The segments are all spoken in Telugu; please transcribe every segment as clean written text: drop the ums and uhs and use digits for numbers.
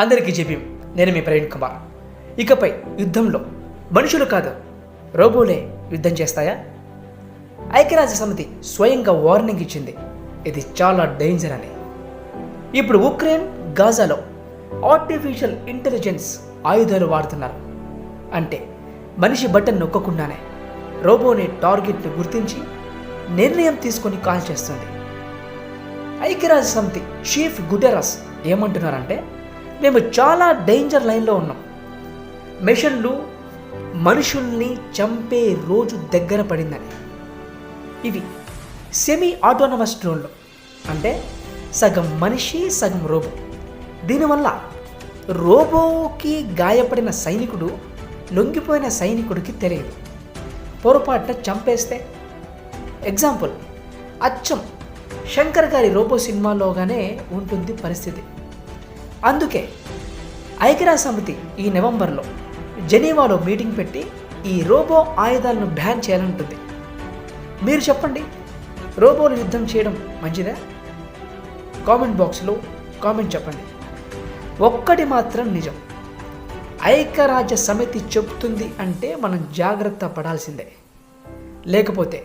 అందరికీ జేబీ, నేను మీ ప్రవీణ్ కుమార్. ఇకపై యుద్ధంలో మనుషులు కాదు రోబోలే యుద్ధం చేస్తాయా? ఐక్యరాజ్య సమితి స్వయంగా వార్నింగ్ ఇచ్చింది, ఇది చాలా డేంజర్ అని. ఇప్పుడు ఉక్రెయిన్, గాజాలో ఆర్టిఫిషియల్ ఇంటెలిజెన్స్ ఆయుధాలు వాడుతున్నారు. అంటే మనిషి బటన్ నొక్కకుండానే రోబోని టార్గెట్ని గుర్తించి నిర్ణయం తీసుకొని కాల్ చేస్తుంది. ఐక్యరాజ్య సమితి చీఫ్ గుటెరస్ ఏమంటున్నారంటే, మేము చాలా డేంజర్ లైన్లో ఉన్నాం. మిషన్లు మనుషుల్ని చంపే రోజు దగ్గర పడిందని. ఇవి సెమీ ఆటోనమస్ డ్రోన్లు, అంటే సగం మనిషి సగం రోబో. దీనివల్ల రోబోకి గాయపడిన సైనికుడు లొంగిపోయిన సైనికుడికి తెలియదు. పొరపాటున చంపేస్తే, ఎగ్జాంపుల్ అచ్చం శంకర్ గారి రోబో సినిమాలోగానే ఉంటుంది పరిస్థితి. అందుకే ఐక్యరాజ్య సమితి ఈ నవంబర్లో జెనీవాలో మీటింగ్ పెట్టి ఈ రోబో ఆయుధాలను బ్యాన్ చేయాలంటుంది. మీరు చెప్పండి, రోబోలు యుద్ధం చేయడం మంచిదా? కామెంట్ బాక్స్లో కామెంట్ చెప్పండి. ఒక్కటి మాత్రం నిజం, ఐక్యరాజ్య సమితి చెప్తుంది అంటే మనం జాగ్రత్త పడాల్సిందే, లేకపోతే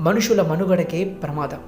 మనుషుల మనుగడకే ప్రమాదం.